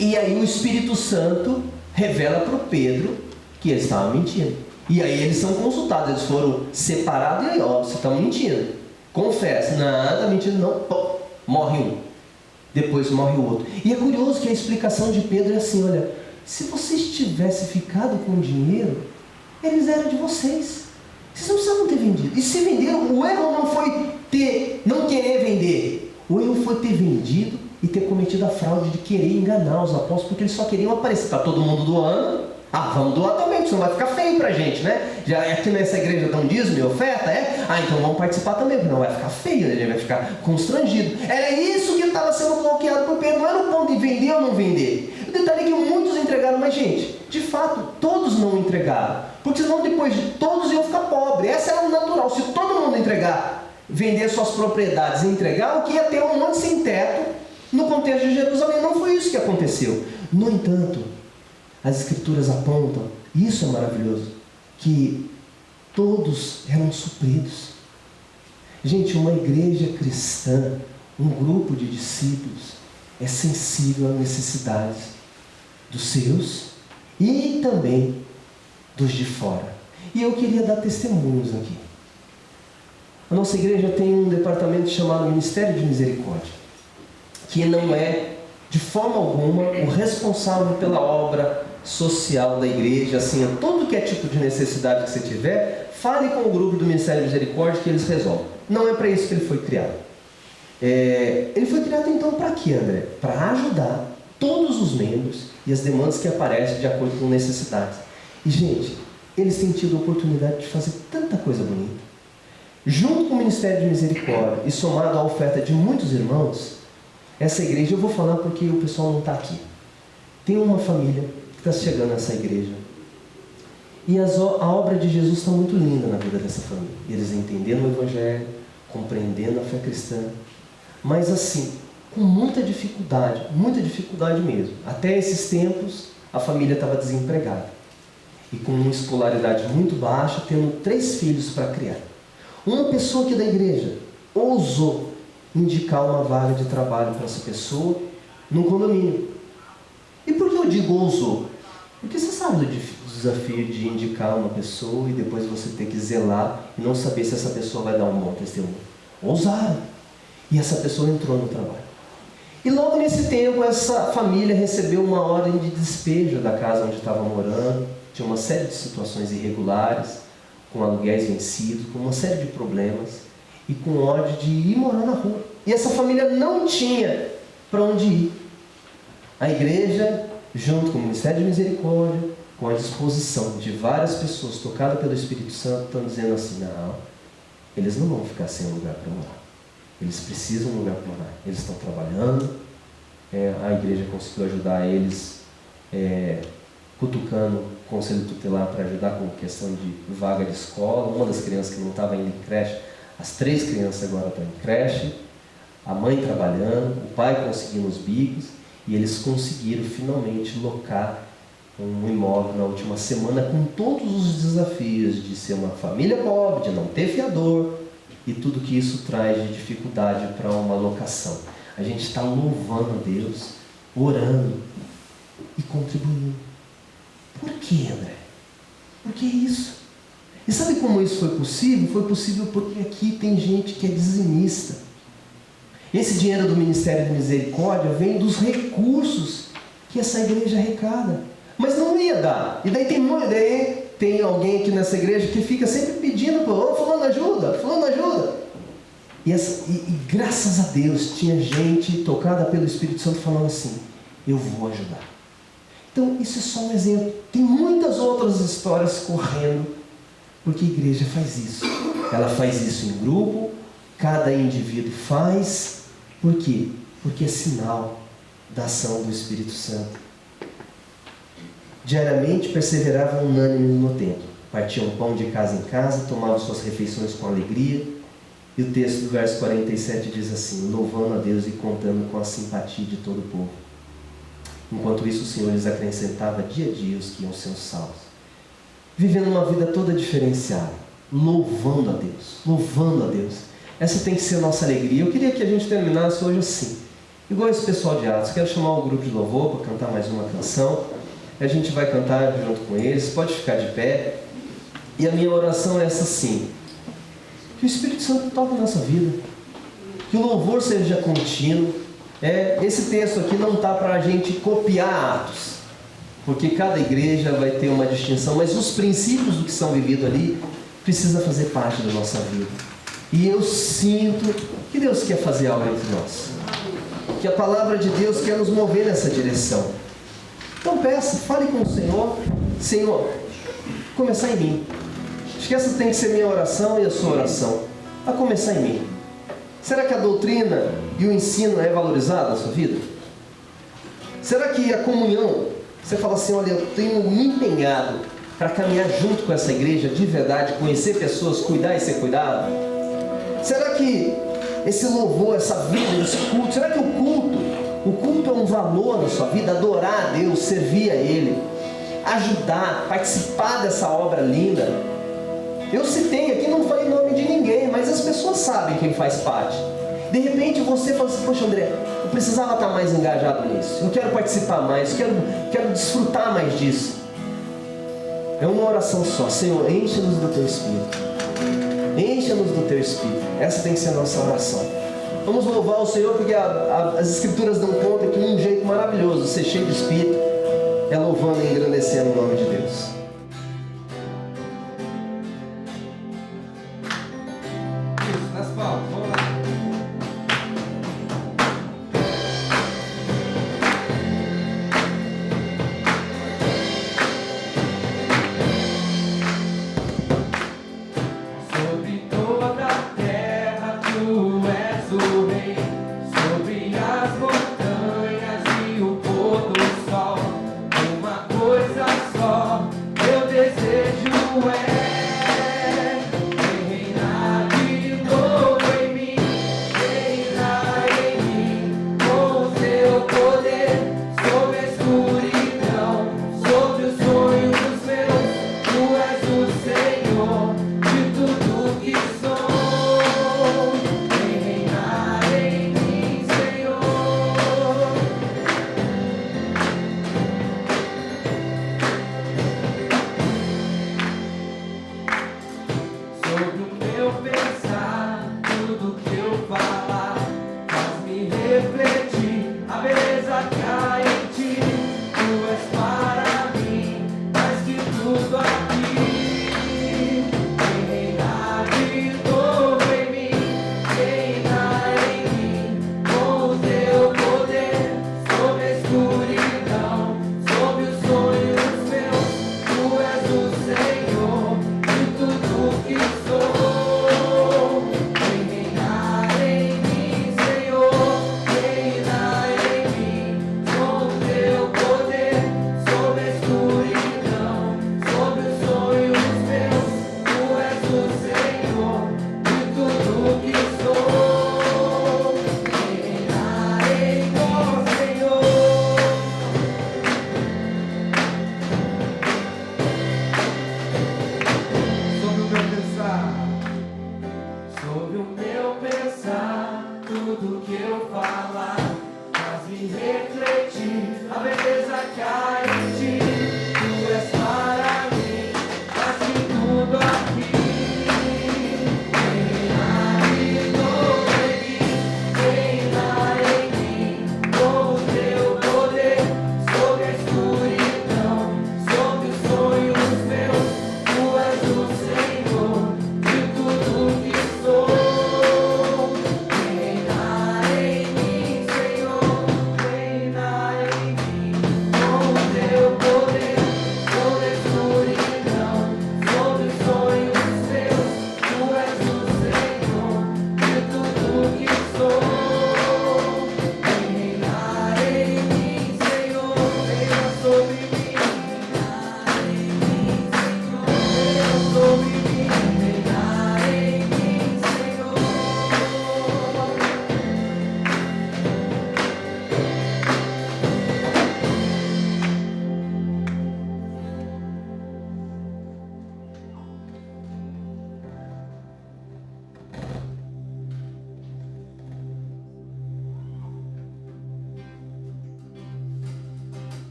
E aí o Espírito Santo revela para o Pedro que eles estavam mentindo. E aí eles são consultados, eles foram separados. E aí, você está mentindo. Confessa. Nada, mentindo não. Pô, morre um. Depois morre o outro. E é curioso que a explicação de Pedro é assim: olha, se vocês tivessem ficado com o dinheiro, eles eram de vocês. Vocês não precisavam ter vendido. E se venderam, o erro não foi não querer vender. O erro foi ter vendido e ter cometido a fraude de querer enganar os apóstolos, porque eles só queriam aparecer. Está todo mundo doando. Vamos doar também, porque senão vai ficar feio pra gente, né? Já aqui nessa igreja dão dízimo e oferta, então vamos participar também, porque não vai ficar feio, né? A gente vai ficar constrangido. Era isso que estava sendo bloqueado por Pedro, não era o ponto de vender ou não vender. O detalhe é que muitos entregaram, mas gente, de fato, todos não entregaram, porque senão depois de todos iam ficar pobres. Essa era o natural. Se todo mundo entregar, vender suas propriedades e entregar, o que ia ter um monte sem teto no contexto de Jerusalém. Não foi isso que aconteceu. No entanto, as Escrituras apontam, e isso é maravilhoso, que todos eram supridos. Gente, uma igreja cristã, um grupo de discípulos, é sensível às necessidades dos seus e também dos de fora. E eu queria dar testemunhos aqui. A nossa igreja tem um departamento chamado Ministério de Misericórdia, que não é, de forma alguma, o responsável pela obra social da igreja. Assim, todo que é tipo de necessidade que você tiver, fale com o grupo do Ministério de Misericórdia que eles resolvem. Não é para isso que ele foi criado. Ele foi criado então para quê, André? Para ajudar todos os membros e as demandas que aparecem de acordo com necessidades. E, gente, eles têm tido a oportunidade de fazer tanta coisa bonita. Junto com o Ministério de Misericórdia e somado à oferta de muitos irmãos, essa igreja, eu vou falar porque o pessoal não está aqui, tem uma família que está chegando nessa igreja. E a obra de Jesus está muito linda na vida dessa família. Eles entendendo o Evangelho, compreendendo a fé cristã, mas assim, com muita dificuldade mesmo. Até esses tempos, a família estava desempregada e com uma escolaridade muito baixa, tendo 3 filhos para criar. Uma pessoa aqui da igreja ousou indicar uma vaga de trabalho para essa pessoa num condomínio. E por que eu digo ousou? Porque você sabe do desafio de indicar uma pessoa e depois você ter que zelar e não saber se essa pessoa vai dar um bom testemunho. Ousaram. E essa pessoa entrou no trabalho. E logo nesse tempo, essa família recebeu uma ordem de despejo da casa onde estava morando. Tinha uma série de situações irregulares, com aluguéis vencidos, com uma série de problemas e com ordem de ir morar na rua. E essa família não tinha para onde ir. A igreja, junto com o Ministério de Misericórdia, com a disposição de várias pessoas tocadas pelo Espírito Santo, estão dizendo assim: não, eles não vão ficar sem um lugar para morar. Eles precisam de um lugar para morar. Eles estão trabalhando, a igreja conseguiu ajudar eles, cutucando conselho tutelar para ajudar com questão de vaga de escola. Uma das crianças que não estava indo em creche, as 3 crianças agora estão em creche, a mãe trabalhando, o pai conseguindo os bicos, e eles conseguiram finalmente locar um imóvel na última semana, com todos os desafios de ser uma família pobre, de não ter fiador e tudo que isso traz de dificuldade para uma locação. A gente está louvando a Deus, orando e contribuindo. Por que, André? Por que isso? E sabe como isso foi possível? Foi possível porque aqui tem gente que é dizimista. Esse dinheiro do Ministério de Misericórdia vem dos recursos que essa igreja arrecada. Mas não ia dar. E daí tem alguém aqui nessa igreja que fica sempre pedindo, fulano ajuda, fulano ajuda. E graças a Deus tinha gente tocada pelo Espírito Santo falando assim, eu vou ajudar. Então isso é só um exemplo. Tem muitas outras histórias correndo, porque a igreja faz isso. Ela faz isso em grupo, cada indivíduo faz. Por quê? Porque é sinal da ação do Espírito Santo. Diariamente perseveravam unânimes no templo, partiam pão de casa em casa, tomavam suas refeições com alegria. E o texto do verso 47 diz assim, louvando a Deus e contando com a simpatia de todo o povo. Enquanto isso, o Senhor lhes acrescentava dia a dia os que iam ser salvos. Vivendo uma vida toda diferenciada, louvando a Deus, louvando a Deus. Essa tem que ser a nossa alegria. Eu queria que a gente terminasse hoje assim, igual esse pessoal de Atos. Quero chamar o grupo de louvor para cantar mais uma canção. A gente vai cantar junto com eles, pode ficar de pé. E a minha oração é essa sim, que o Espírito Santo toque na nossa vida, que o louvor seja contínuo. Esse texto aqui não está para a gente copiar Atos, porque cada igreja vai ter uma distinção, mas os princípios do que são vividos ali precisa fazer parte da nossa vida. E eu sinto que Deus quer fazer algo entre nós, que a palavra de Deus quer nos mover nessa direção. Então peça, fale com o Senhor. Senhor, começar em mim. Acho que essa tem que ser minha oração e a sua oração. A começar em mim. Será que a doutrina e o ensino é valorizado na sua vida? Será que a comunhão, você fala assim, olha, eu tenho me empenhado para caminhar junto com essa igreja de verdade, conhecer pessoas, cuidar e ser cuidado? Será que esse louvor, essa vida, esse culto, será que o culto é um valor na sua vida? Adorar a Deus, servir a Ele, ajudar, participar dessa obra linda. Eu citei aqui, não falei nome de ninguém, mas as pessoas sabem quem faz parte. De repente você fala assim, poxa André, eu precisava estar mais engajado nisso, eu quero participar mais, quero desfrutar mais disso. É uma oração só, Senhor, enche-nos do Teu Espírito. Encha-nos do Teu Espírito. Essa tem que ser a nossa oração. Vamos louvar o Senhor, porque as Escrituras dão conta que um jeito maravilhoso de ser cheio de Espírito é louvando e engrandecendo o nome de Deus. Isso, nas palmas, vamos lá. Sobre toda a terra tu és o rei, sobre as montanhas e o pôr do sol, uma coisa só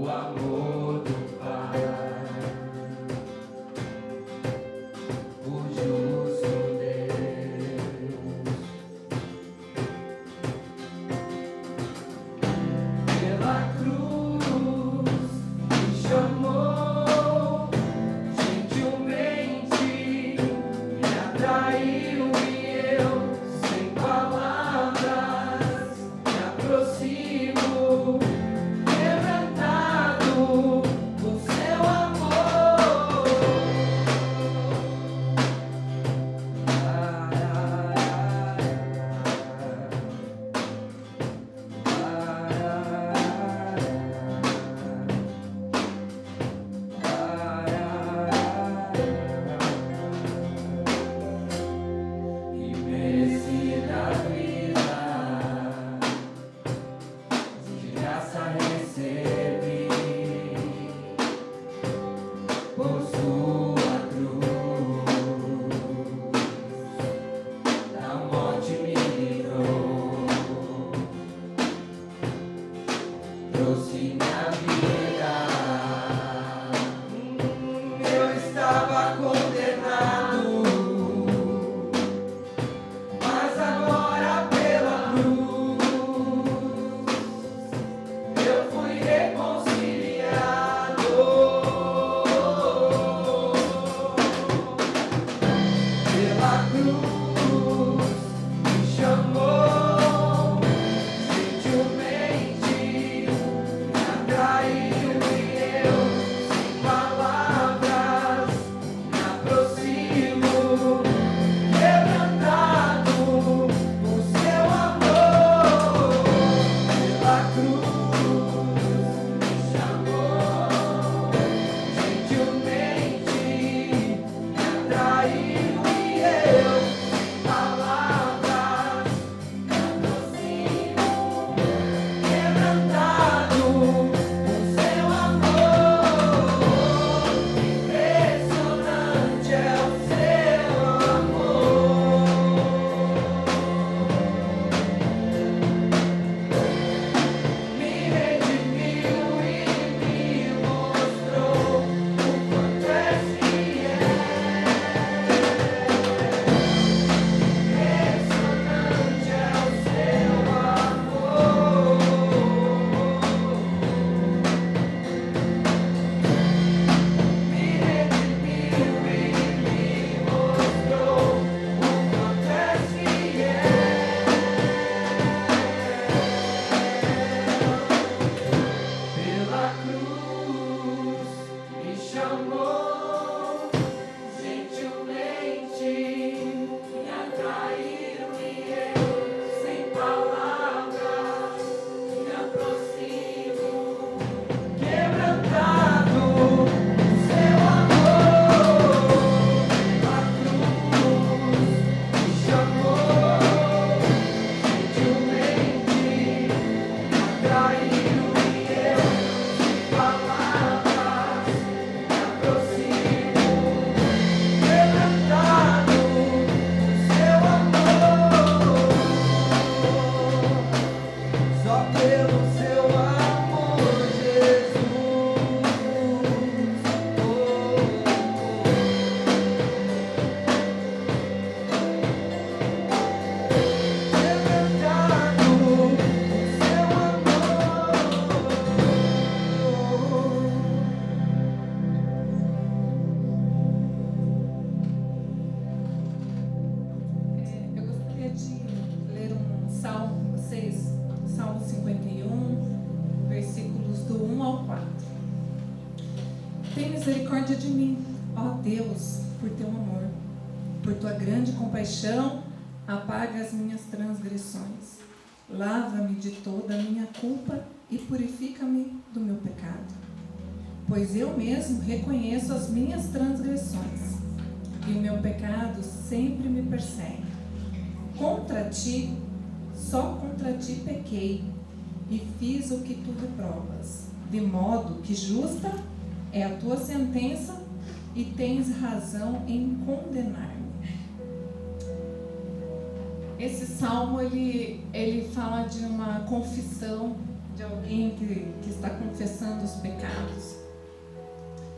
o amor do Pai, o justo Deus. Pela cruz me chamou, gentilmente me atraiu e eu, sem palavras, me aproximo, quebrantado por seu amor. E mereci da vida, de graça recebi, por sua cruz, da morte me livrou, trouxe minha vida. Eu estava condenado, mas agora pela cruz eu fui reconciliado. Pela cruz me chamou, gentilmente me atraiu e eu, sem palavras, me aproximo, quebrantado por seu amor. Pela cruz me chamou, gentilmente me atraiu e eu, sem palavras, me aproximo, quebrantado por seu amor. Impressionante é o seu amor. Me redimiu e me mostrou o quanto é fiel. Impressionante é o seu amor. Me redimiu e me mostrou o quanto é fiel. Pela cruz me chamou, gentilmente me atraiu e eu, sem palavras, me aproximo, quebrantado por seu amor. Pela cruz me chamou, gentilmente me atraiu e eu, sem palavras, me aproximo, quebrantado por seu amor. Só pelo seu amor, Jesus. Quebrantado por seu amor. Eu gostaria de ler um salmo com vocês, Salmo 51, versículos do 1 ao 4. Tem misericórdia de mim, ó Deus, por teu amor, por tua grande compaixão, apaga as minhas transgressões. Lava-me de toda a minha culpa e purifica-me do meu pecado. Pois eu mesmo reconheço as minhas transgressões, e o meu pecado sempre me persegue. Contra ti, só contra ti pequei, e fiz o que tu reprovas, de modo que justa é a tua sentença, e tens razão em condenar-me. Esse salmo ele fala de uma confissão de alguém que está confessando os pecados.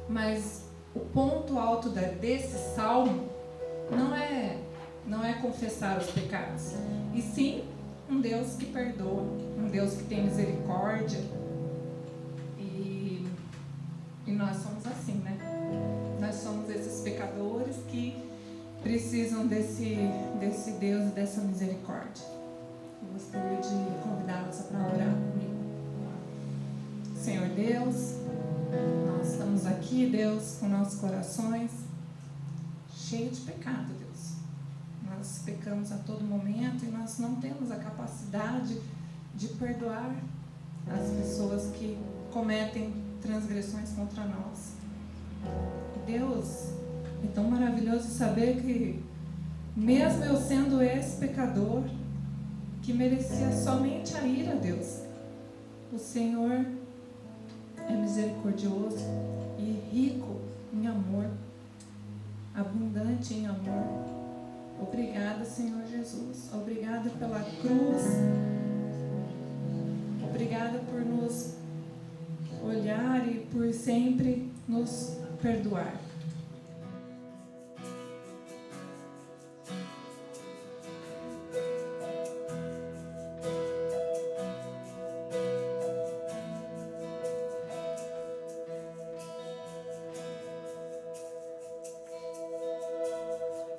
Mas o ponto alto desse salmo não é confessar os pecados, e sim um Deus que perdoa, um Deus que tem misericórdia. E nós somos assim, né? Nós somos esses pecadores que precisam desse Deus e dessa misericórdia. Eu gostaria de convidá-los para orar comigo. Senhor Deus, nós estamos aqui, Deus, com nossos corações cheios de pecado, Deus. Nós pecamos a todo momento e nós não temos a capacidade de perdoar as pessoas que cometem transgressões contra nós. Deus, é tão maravilhoso saber que, mesmo eu sendo esse pecador, que merecia somente a ira, Deus, o Senhor é misericordioso e rico em amor, abundante em amor. Obrigada, Senhor Jesus. Obrigada pela cruz. Obrigada por nos olhar e por sempre nos perdoar.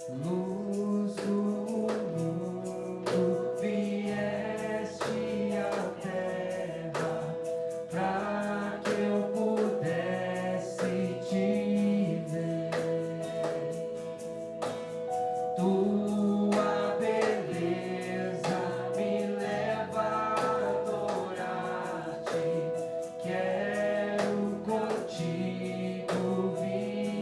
Luz do mundo, vieste à terra pra que eu pudesse te ver. Tua beleza me leva a adorar-te. Quero contigo viver.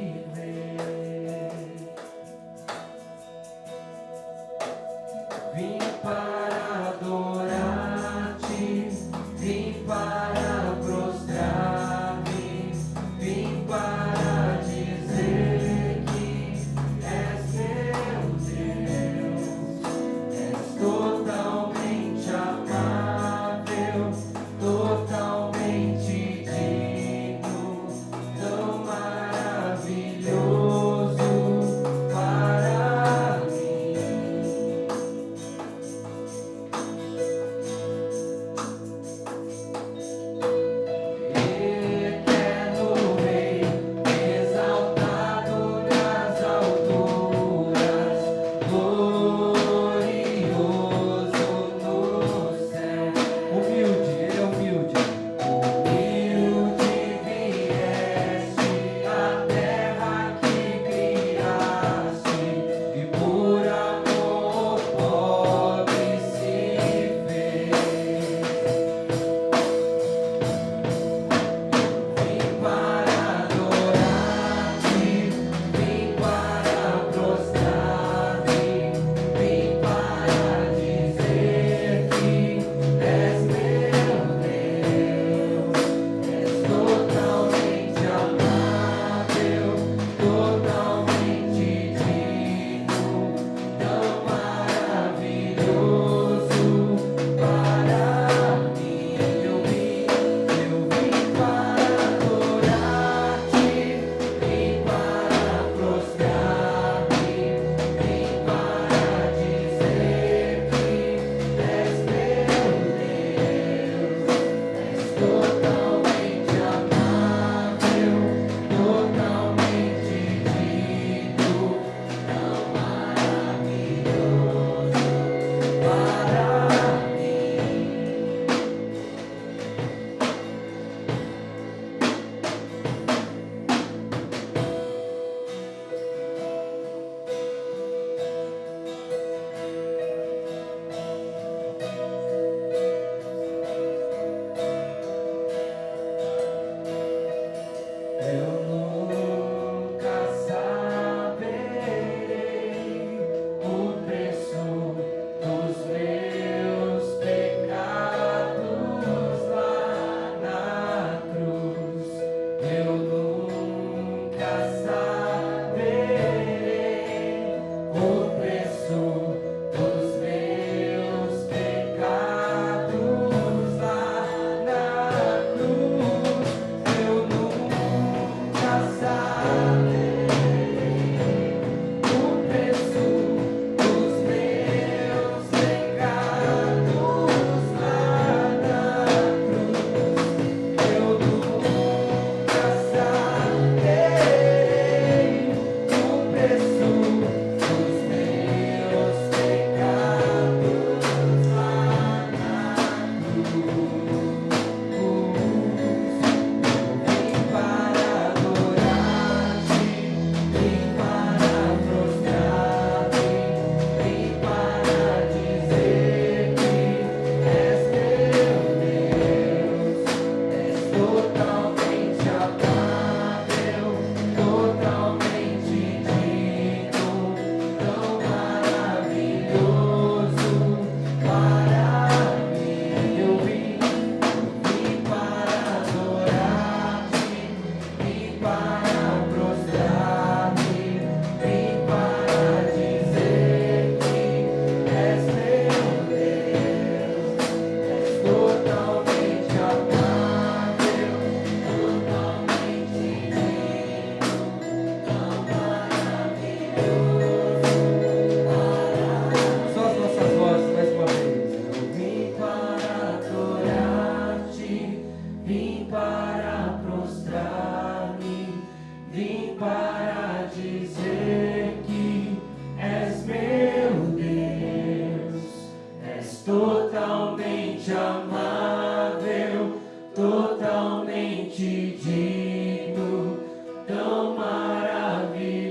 e digno, tão maravilhoso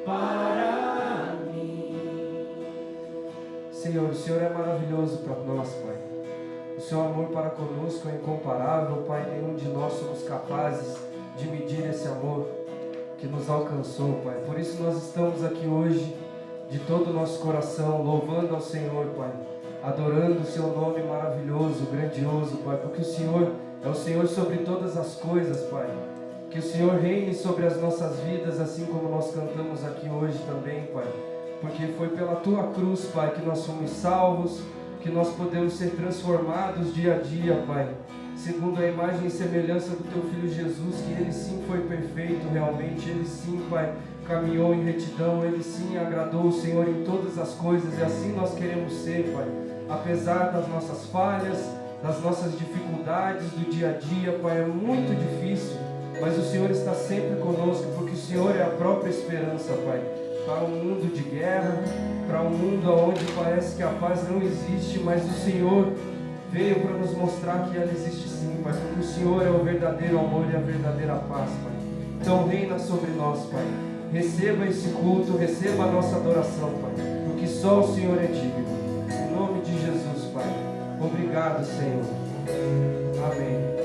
para mim. Senhor, o Senhor é maravilhoso para nós, Pai. O seu amor para conosco é incomparável, Pai. Nenhum de nós somos capazes de medir esse amor que nos alcançou, Pai. Por isso nós estamos aqui hoje, de todo o nosso coração, louvando ao Senhor, Pai. Adorando o seu nome maravilhoso, grandioso, Pai. Porque o Senhor é o Senhor sobre todas as coisas, Pai. Que o Senhor reine sobre as nossas vidas, assim como nós cantamos aqui hoje também, Pai. Porque foi pela Tua cruz, Pai, que nós fomos salvos, que nós podemos ser transformados dia a dia, Pai, segundo a imagem e semelhança do Teu Filho Jesus, que Ele sim foi perfeito realmente, Ele sim, Pai, caminhou em retidão, Ele sim agradou o Senhor em todas as coisas, e assim nós queremos ser, Pai, apesar das nossas falhas, das nossas dificuldades do dia a dia, Pai, é muito difícil, mas o Senhor está sempre conosco, porque o Senhor é a própria esperança, Pai, para um mundo de guerra, para um mundo onde parece que a paz não existe, mas o Senhor veio para nos mostrar que ela existe sim, Pai, porque o Senhor é o verdadeiro amor e a verdadeira paz, Pai. Então reina sobre nós, Pai. Receba esse culto, receba a nossa adoração, Pai, porque só o Senhor é digno. Em nome de Jesus, Pai. Obrigado, Senhor. Amém.